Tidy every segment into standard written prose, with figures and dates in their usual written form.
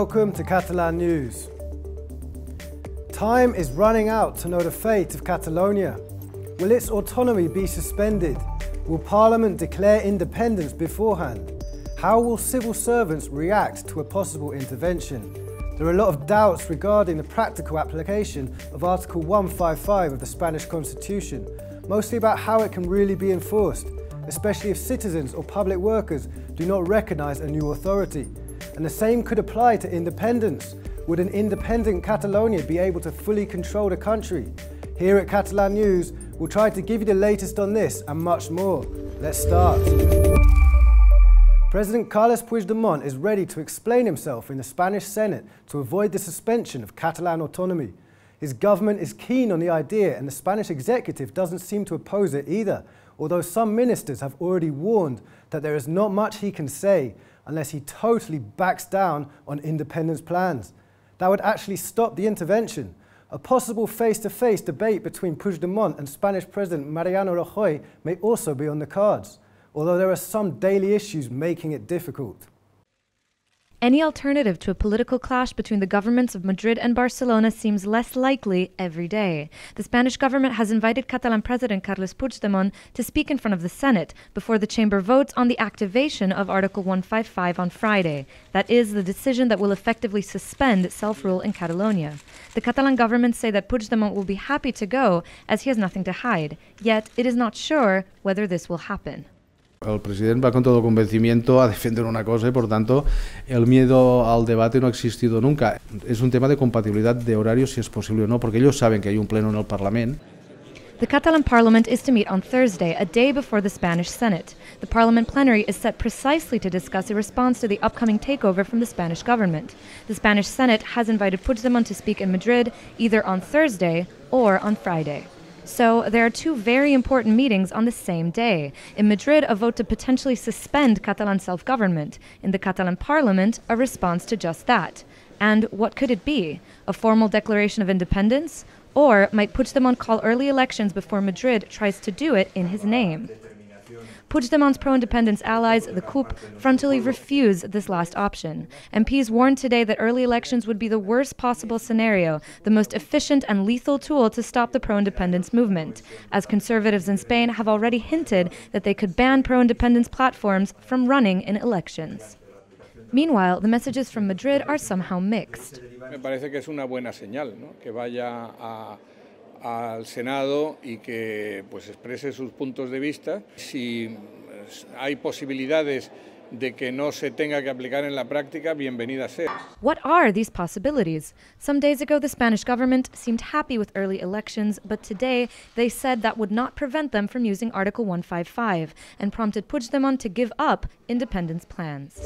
welcome to Catalan News. Time is running out to know the fate of Catalonia. Will its autonomy be suspended? Will Parliament declare independence beforehand? How will civil servants react to a possible intervention? There are a lot of doubts regarding the practical application of Article 155 of the Spanish Constitution, mostly about how it can really be enforced, especially if citizens or public workers do not recognise a new authority. And the same could apply to independence. Would an independent Catalonia be able to fully control the country? Here at Catalan News, we'll try to give you the latest on this and much more. Let's start. President Carles Puigdemont is ready to explain himself in the Spanish Senate to avoid the suspension of Catalan autonomy. His government is keen on the idea and the Spanish executive doesn't seem to oppose it either, although some ministers have already warned that there is not much he can say unless he totally backs down on independence plans. That would actually stop the intervention. A possible face-to-face debate between Puigdemont and Spanish President Mariano Rajoy may also be on the cards, although there are some daily issues making it difficult. Any alternative to a political clash between the governments of Madrid and Barcelona seems less likely every day. The Spanish government has invited Catalan President Carles Puigdemont to speak in front of the Senate before the chamber votes on the activation of Article 155 on Friday. That is the decision that will effectively suspend self-rule in Catalonia. The Catalan government say that Puigdemont will be happy to go as he has nothing to hide, yet it is not sure whether this will happen. El president va con todo convencimiento a defender una cosa y, por tanto, el miedo al debate no ha existido nunca. Es un tema de compatibilidad de horarios, si es posible o no, porque ellos saben que hay un pleno en el Parlamento. The Catalan Parliament is to meet on Thursday, a day before the Spanish Senate. The Parliament plenary is set precisely to discuss a response to the upcoming takeover from the Spanish government. The Spanish Senate has invited Puigdemont to speak in Madrid either on Thursday or on Friday. So there are two very important meetings on the same day. In Madrid, a vote to potentially suspend Catalan self-government. In the Catalan Parliament, a response to just that. And what could it be? A formal declaration of independence? Or might Puigdemont call early elections before Madrid tries to do it in his name? Puigdemont's pro-independence allies, the CUP, frontally refuse this last option. MPs warned today that early elections would be the worst possible scenario, the most efficient and lethal tool to stop the pro-independence movement, as conservatives in Spain have already hinted that they could ban pro-independence platforms from running in elections. Meanwhile, the messages from Madrid are somehow mixed. Me parece que es una buena señal, ¿no? Que vaya al Senado y que pues exprese sus puntos de vista. Si hay posibilidades de que no se tenga que aplicar en la práctica, bienvenida sea. What are these possibilities? Some days ago, the Spanish government seemed happy with early elections, but today they said that would not prevent them from using Article 155 and prompted Puigdemont to give up independence plans.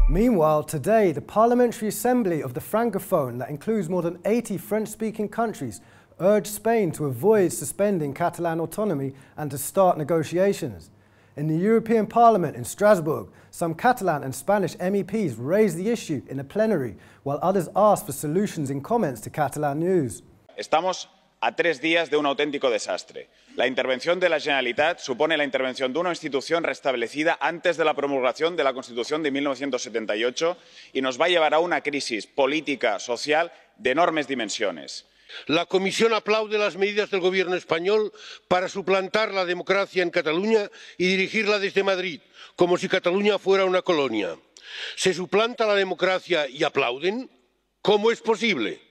Meanwhile, today, the Parliamentary Assembly of the Francophone, that includes more than 80 French-speaking countries, urged Spain to avoid suspending Catalan autonomy and to start negotiations. In the European Parliament in Strasbourg, some Catalan and Spanish MEPs raised the issue in a plenary, while others asked for solutions in comments to Catalan News. Estamos a 3 días de un auténtico desastre. La intervención de la Generalitat supone la intervención de una institución restablecida antes de la promulgación de la Constitución de 1978 y nos va a llevar a una crisis política, social de enormes dimensiones. La Comisión aplaude las medidas del Gobierno español para suplantar la democracia en Cataluña y dirigirla desde Madrid, como si Cataluña fuera una colonia. ¿Se suplanta la democracia y aplauden? ¿Cómo es posible?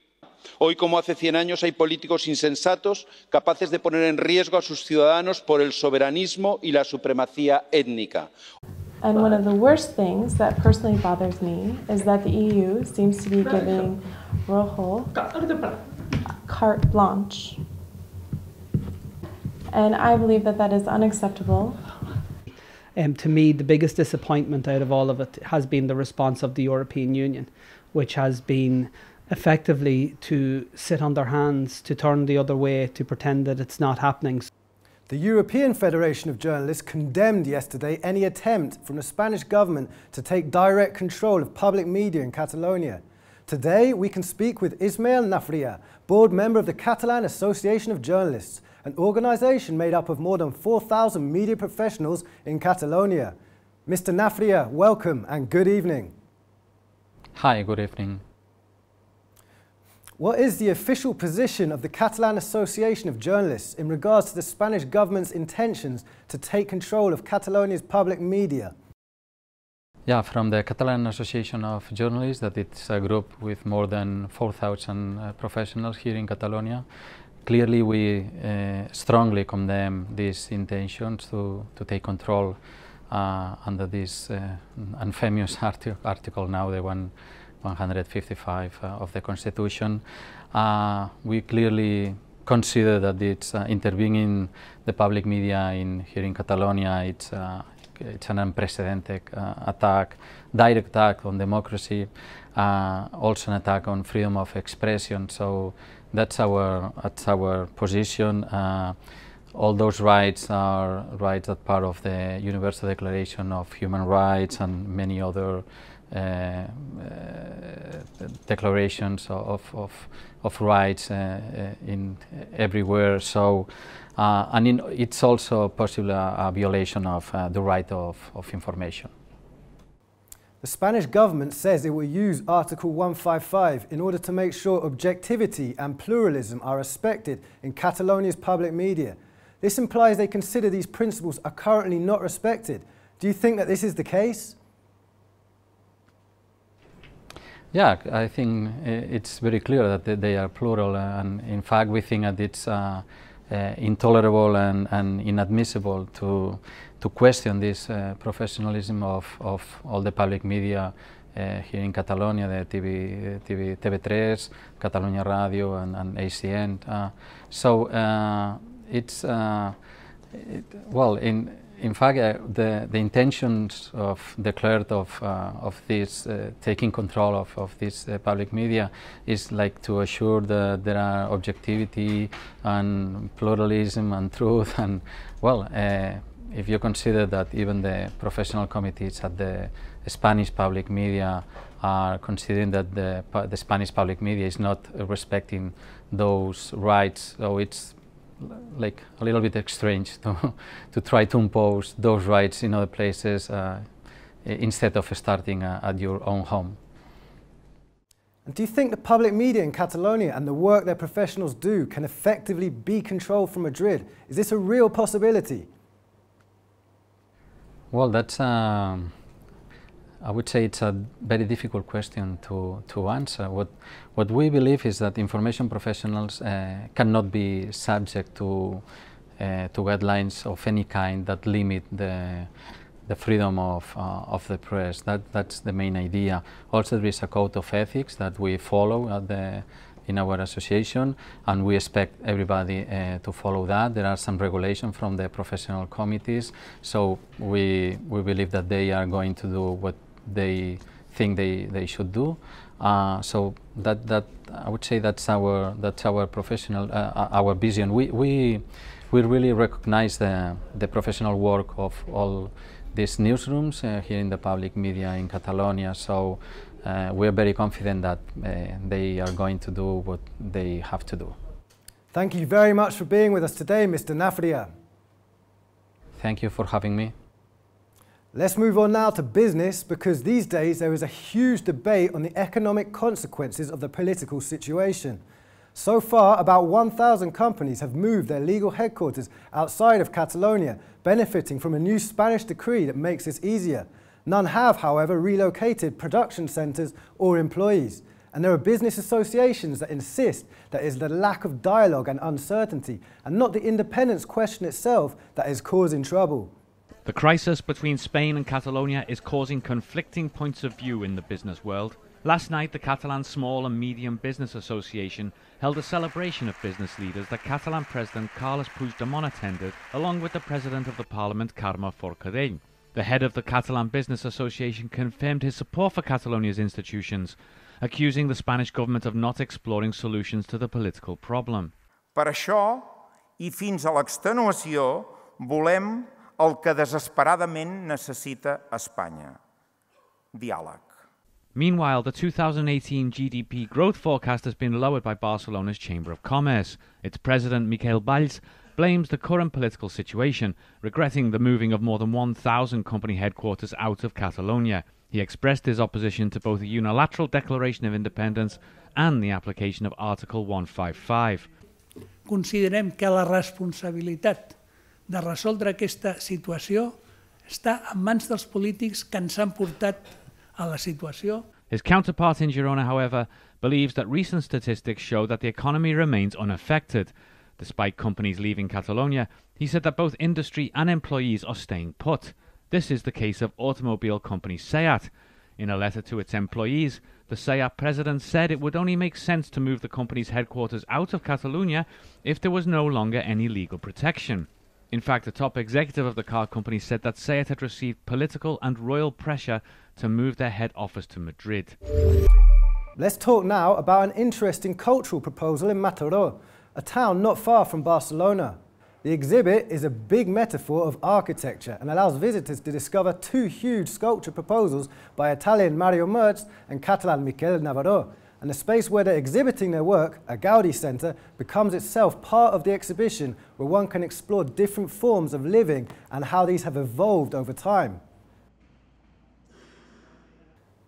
Hoy, como hace 100 años, hay políticos insensatos capaces de poner en riesgo a sus ciudadanos por el soberanismo y la supremacía étnica. And one of the worst things that personally bothers me is that the EU seems to be giving Rajoy carte blanche. And I believe that that is unacceptable. To me, the biggest disappointment out of all of it has been the response of the European Union, which has been effectively to sit on their hands, to turn the other way, to pretend that it's not happening. The European Federation of Journalists condemned yesterday any attempt from the Spanish government to take direct control of public media in Catalonia. Today, we can speak with Ismael Nafria, board member of the Catalan Association of Journalists, an organisation made up of more than 4,000 media professionals in Catalonia. Mr. Nafria, welcome and good evening. Hi, good evening. What is the official position of the Catalan Association of Journalists in regards to the Spanish government's intentions to take control of Catalonia's public media? Yeah, from the Catalan Association of Journalists, that it's a group with more than 4,000 professionals here in Catalonia. Clearly, we strongly condemn these intentions to take control under this infamous article now, the 155 of the Constitution. We clearly consider that it's intervening the public media here in Catalonia. It's an unprecedented attack, direct attack on democracy, also an attack on freedom of expression. So that's our position. All those rights are rights that part of the Universal Declaration of Human Rights and many other declarations of rights in everywhere. So, and it's also possibly a violation of the right of information. The Spanish government says it will use Article 155 in order to make sure objectivity and pluralism are respected in Catalonia's public media. This implies they consider these principles are currently not respected. Do you think that this is the case? Yeah, I think it's very clear that they are plural, and in fact we think that it's intolerable and inadmissible to question this professionalism of all the public media here in Catalonia, the TV3, Catalunya Radio and ACN. It's well, in fact, the intentions declared of this taking control of this public media is like to assure that there are objectivity and pluralism and truth. And well, if you consider that even the professional committees at the Spanish public media are considering that the Spanish public media is not respecting those rights, so it's like a little bit strange to try to impose those rights in other places instead of starting at your own home. And do you think the public media in Catalonia and the work their professionals do can effectively be controlled from Madrid? Is this a real possibility? Well, that's I would say it's a very difficult question to answer. What we believe is that information professionals cannot be subject to guidelines of any kind that limit the freedom of the press. That's the main idea. Also, there is a code of ethics that we follow in our association, and we expect everybody to follow that. There are some regulations from the professional committees, so we believe that they are going to do what they think they should do. So that I would say that's our professional our vision. We really recognize the professional work of all these newsrooms here in the public media in Catalonia. So we're very confident that they are going to do what they have to do. Thank you very much for being with us today, Mr. Nafria. Thank you for having me. Let's move on now to business, because these days there is a huge debate on the economic consequences of the political situation. So far, about 1,000 companies have moved their legal headquarters outside of Catalonia, benefiting from a new Spanish decree that makes this easier. None have, however, relocated production centres or employees. And there are business associations that insist that it is the lack of dialogue and uncertainty, and not the independence question itself, that is causing trouble. The crisis between Spain and Catalonia is causing conflicting points of view in the business world. Last night, the Catalan Small and Medium Business Association held a celebration of business leaders that Catalan President Carles Puigdemont attended, along with the President of the Parliament, Carme Forcadell. The head of the Catalan Business Association confirmed his support for Catalonia's institutions, accusing the Spanish government of not exploring solutions to the political problem. Per això, i fins a l'extenuació, volem el que desesperadament necessita Espanya: diàleg. Meanwhile, the 2018 GDP growth forecast has been lowered by Barcelona's Chamber of Commerce. Its president, Miquel Valls, blames the current political situation, regretting the moving of more than 1,000 company headquarters out of Catalonia. He expressed his opposition to both a unilateral declaration of independence and the application of Article 155. Considerem que la responsabilitat de resoldre aquesta situació està en mans dels polítics que ens han portat a la situació. His counterpart in Girona, however, believes that recent statistics show that the economy remains unaffected. Despite companies leaving Catalonia, he said that both industry and employees are staying put. This is the case of automobile company SEAT. In a letter to its employees, the SEAT president said it would only make sense to move the company's headquarters out of Catalonia if there was no longer any legal protection. In fact, a top executive of the car company said that SEAT had received political and royal pressure to move their head office to Madrid. Let's talk now about an interesting cultural proposal in Mataró, a town not far from Barcelona. The exhibit is a big metaphor of architecture and allows visitors to discover two huge sculpture proposals by Italian Mario Merz and Catalan Miquel Navarro. And the space where they're exhibiting their work, a Gaudi Centre, becomes itself part of the exhibition where one can explore different forms of living and how these have evolved over time.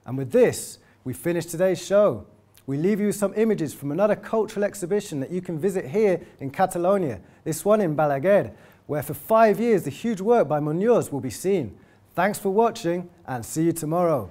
And with this, we finish today's show. We leave you some images from another cultural exhibition that you can visit here in Catalonia, this one in Balaguer, where for 5 years the huge work by Muñoz will be seen. Thanks for watching and see you tomorrow.